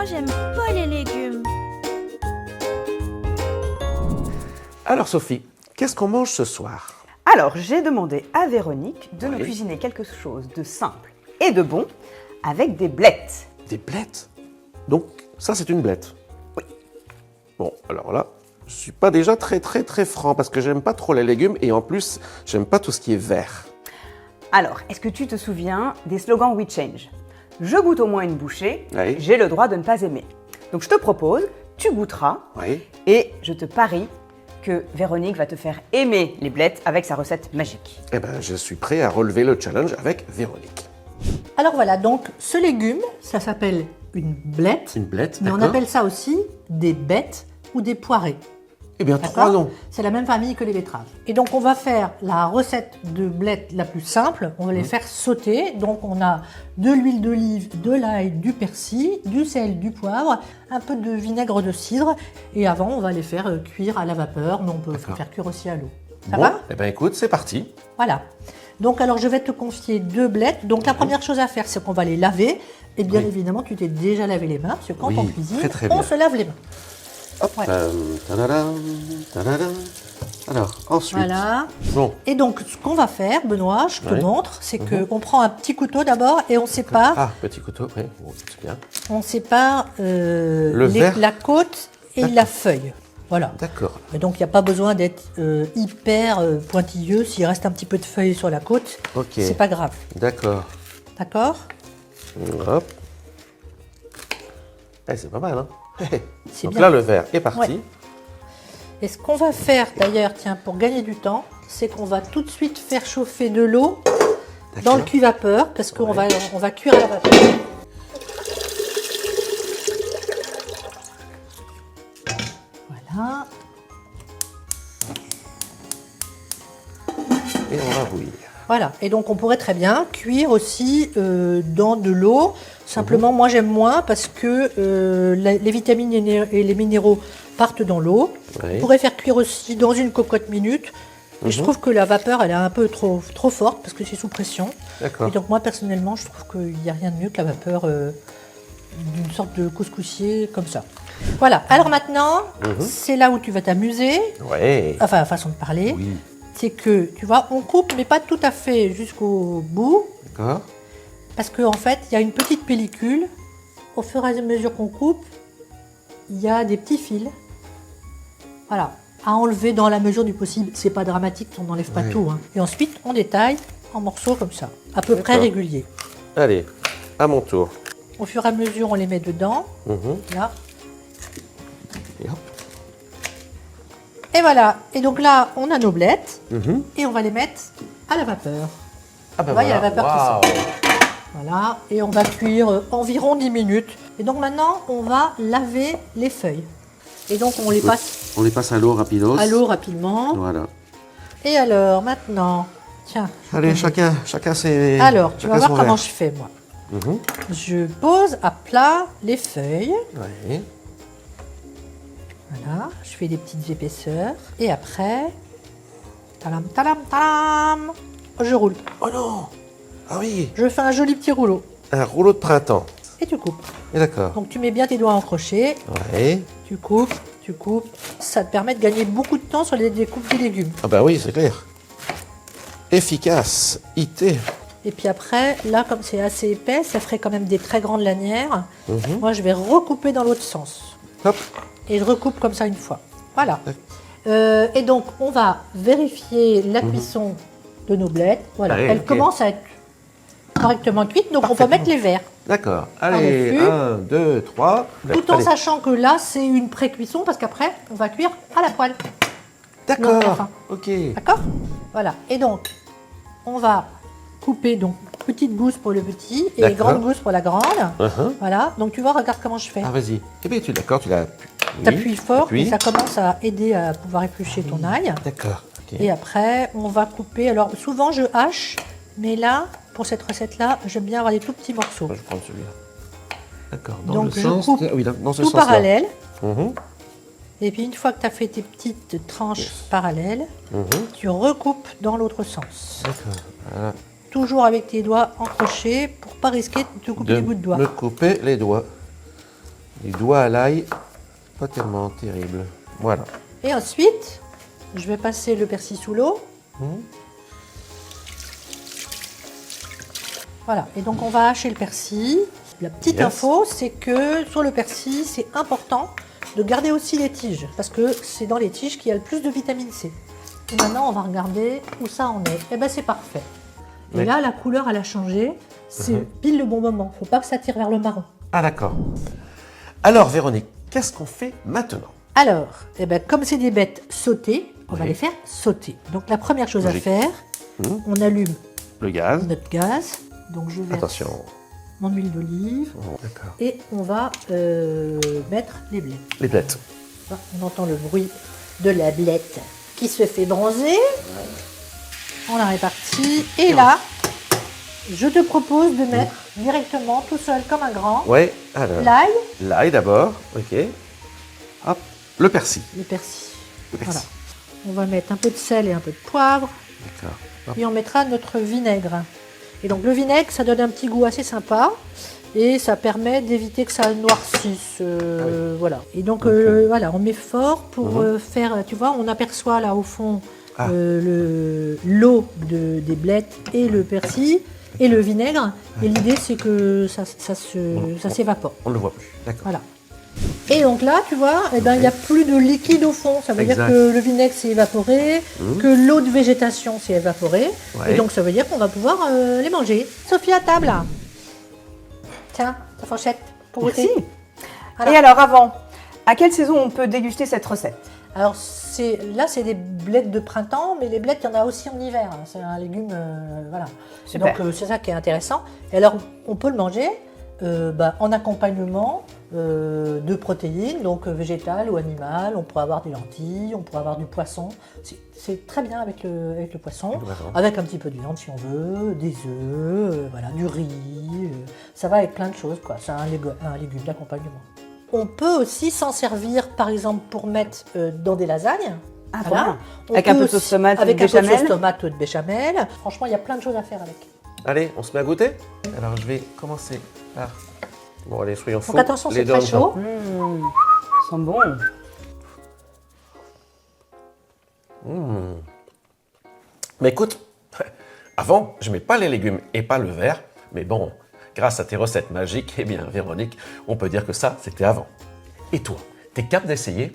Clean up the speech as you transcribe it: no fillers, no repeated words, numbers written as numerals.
Moi, j'aime pas les légumes. Alors Sophie, qu'est-ce qu'on mange ce soir? Alors, j'ai demandé à Véronique de nous cuisiner quelque chose de simple et de bon avec des blettes. Des blettes? Donc, ça c'est une blette? Oui. Bon, alors là, je suis pas déjà très franc parce que j'aime pas trop les légumes et en plus, j'aime pas tout ce qui est vert. Alors, est-ce que tu te souviens des slogans We Change? Je goûte au moins une bouchée, Oui. j'ai le droit de ne pas aimer. Donc je te propose, tu goûteras Oui. et je te parie que Véronique va te faire aimer les blettes avec sa recette magique. Eh ben, je suis prêt à relever le challenge avec Véronique. Alors voilà, donc ce légume, ça s'appelle une blette. Une blette, Mais on d'accord. appelle ça aussi des bêtes ou des poirées. Eh bien, trois D'accord? noms. C'est la même famille que les betteraves. Et donc on va faire la recette de blettes la plus simple. On va les faire sauter. Donc on a de l'huile d'olive, de l'ail, du persil, du sel, du poivre, un peu de vinaigre de cidre. Et avant, on va les faire cuire à la vapeur. Mais on peut D'accord. faire cuire aussi à l'eau. Ça Bon, va? eh ben écoute, c'est parti. Voilà. Donc alors je vais te confier 2 blettes. Donc la première chose à faire, c'est qu'on va les laver. Et bien Oui. évidemment, tu t'es déjà lavé les mains, parce que quand Oui, on cuisine, très, très bien. on se lave les mains. Hop, Ouais. tadadam, tadadam. Alors, ensuite. Voilà. Bon, Et donc, ce qu'on va faire, Benoît, je te Ouais. montre, c'est qu'on prend un petit couteau d'abord et on sépare, ah, petit couteau, oui, bon, c'est bien. les- verre. la côte et la feuille. Voilà. D'accord. Et donc, il n'y a pas besoin d'être hyper pointilleux. S'il reste un petit peu de feuille sur la côte, Ok. c'est pas grave. D'accord. D'accord? Hop. Eh, c'est pas mal, hein? C'est Donc bien. là, le verre est parti. Ouais. Et ce qu'on va faire d'ailleurs, tiens, pour gagner du temps, c'est qu'on va tout de suite faire chauffer de l'eau dans le cuit-vapeur, parce qu'on Ouais. on va cuire à la vapeur. Voilà. Et on va bouillir. Voilà. Et donc on pourrait très bien cuire aussi dans de l'eau. Simplement, moi j'aime moins parce que les vitamines et les minéraux partent dans l'eau. Oui. On pourrait faire cuire aussi dans une cocotte minute. Et je trouve que la vapeur, elle est un peu trop forte parce que c'est sous pression. D'accord. Et donc moi personnellement, je trouve qu'il n'y a rien de mieux que la vapeur d'une sorte de couscoussier comme ça. Voilà. Alors maintenant, c'est là où tu vas t'amuser. Ouais. Enfin, façon de parler. Oui. C'est que, tu vois, on coupe, mais pas tout à fait jusqu'au bout. D'accord. Parce qu'en fait, il y a une petite pellicule. Au fur et à mesure qu'on coupe, il y a des petits fils. Voilà. À enlever dans la mesure du possible. C'est pas dramatique, on n'enlève pas Oui. tout. Hein. Et ensuite, on détaille en morceaux comme ça. À peu près D'accord. réguliers. Allez, à mon tour. Au fur et à mesure, on les met dedans. Là. Et hop. Et voilà. Et donc là, on a nos blettes. Mhm. Et on va les mettre à la vapeur. Ah ben Tu vois, il y a la vapeur Waouh. qui sort. Voilà, et on va cuire environ 10 minutes. Et donc maintenant, on va laver les feuilles. Et donc on les passe On les passe à l'eau rapidos. à l'eau rapidement. Voilà. Et alors maintenant, tiens. Allez, chacun ses. Alors, tu vas chacun voir son comment verre. je fais moi. Mhm. Je pose à plat les feuilles. Ouais. Voilà, je fais des petites épaisseurs. Et après, talam, talam, talam, je roule. Oh non. Ah oui, Je fais un joli petit rouleau. un rouleau de printemps. Et tu coupes. Et d'accord. Donc tu mets bien tes doigts en crochet. Ouais. Tu coupes, tu coupes. Ça te permet de gagner beaucoup de temps sur les découpes des légumes. Ah ben oui, c'est clair. Efficace. IT. Et puis après, là, comme c'est assez épais, ça ferait quand même des très grandes lanières. Mhm. Moi, je vais recouper dans l'autre sens. Hop. Et je recoupe comme ça une fois. Voilà. Et donc, on va vérifier la cuisson de nos blettes. Voilà. Allez, Elle ok. commence à être correctement cuite. Donc, on va mettre les verres. D'accord. Allez, Par-dessus. 1, 2, 3. Tout en sachant que là, c'est une pré-cuisson parce qu'après, on va cuire à la poêle. Non, à la D'accord. fin. Ok. D'accord? Voilà. Et donc, on va couper donc petite gousse pour le petit et D'accord. grande gousse pour la grande. Uh-huh. Voilà. Donc, tu vois, regarde comment je fais. Ah, vas-y. Eh bien, tu d'accord, tu l'as. T'appuies fort Appuie. et ça commence à aider à pouvoir éplucher ton ail. D'accord. Ok. Et après, on va couper. Alors, souvent, je hache, mais là, pour cette recette-là, j'aime bien avoir des tout petits morceaux. Je vais prendre celui-là. D'accord. Dans Donc, le je sens. coupe Oui, dans ce tout sens-là. parallèle. Mhm. Et puis, une fois que tu as fait tes petites tranches Yes. parallèles, Mhm. tu recoupes dans l'autre sens. D'accord. Voilà. Toujours avec tes doigts en crochet pour pas risquer de te couper les bouts de doigts. me couper les doigts. Les doigts à l'ail, pas tellement terrible. Voilà. Et ensuite, je vais passer le persil sous l'eau. Voilà, et donc on va hacher le persil. La petite Yes. info, c'est que sur le persil, c'est important de garder aussi les tiges, parce que c'est dans les tiges qu'il y a le plus de vitamine C. Et maintenant, on va regarder où ça en est. Eh bien, c'est parfait. Et Ouais. là, la couleur, elle a changé. C'est pile le bon moment. Faut pas que ça tire vers le marron. Ah d'accord. Alors Véronique, qu'est-ce qu'on fait maintenant? Alors, eh ben, comme c'est des bêtes sautées, on va Oui. les faire sauter. Donc, la première chose Logique. à faire, on allume Le gaz. notre gaz. Donc, je verse Attention. mon huile d'olive Oh, d'accord. et on va mettre les blettes. Les blettes. Là, on entend le bruit de la blette qui se fait bronzer. On la répartit. Et là, je te propose de mettre directement, tout seul comme un grand, Ouais, alors. l'ail, L'ail d'abord, ok. Hop, le persil. le persil. Le persil. Voilà. On va mettre un peu de sel et un peu de poivre. D'accord. Hop. Et on mettra notre vinaigre. Et donc le vinaigre, ça donne un petit goût assez sympa. Et ça permet d'éviter que ça noircisse. Voilà. Et donc voilà, on met fort pour faire, tu vois, on aperçoit là au fond l'eau des blettes et le persil et le vinaigre. Et l'idée c'est que ça s'évapore. On ne le voit plus. D'accord. Voilà. Et donc là, tu vois, eh ben, il n'y a plus de liquide au fond. Ça veut dire Exact. que le vinaigre s'est évaporé, que l'eau de végétation s'est évaporée. Ouais. Et donc ça veut dire qu'on va pouvoir les manger. Sophie, à table là. Tiens, ta fourchette pour goûter. Merci. Voilà. Et alors avant, à quelle saison on peut déguster cette recette? Alors là, c'est des blettes de printemps, mais les blettes, il y en a aussi en hiver. Hein. C'est un légume, voilà. Super. Donc c'est ça qui est intéressant. Et alors, on peut le manger en accompagnement de protéines, donc végétales ou animales. On pourrait avoir des lentilles, on pourrait avoir du poisson. C'est très bien avec le poisson, Avec le poisson. avec un petit peu de viande si on veut, des œufs, voilà, du riz. Ça va avec plein de choses, quoi. C'est un légume d'accompagnement. On peut aussi s'en servir, par exemple, pour mettre dans des lasagnes. Ah, Voilà. voilà. On Avec un peut peu de sauce aussi- tomate ou de avec un peu de béchamel. sauce tomate ou de béchamel. Franchement, il y a plein de choses à faire avec. Allez, on se met à goûter. Alors je vais commencer par. Bon, allez, soyons fous. Donc attention, Les c'est deux en très même temps. chaud. Ils sont bons. Mais écoute, avant, je mets pas les légumes et pas le verre, mais bon, grâce à tes recettes magiques, eh bien, Véronique, on peut dire que ça, c'était avant. Et toi, t'es capable d'essayer?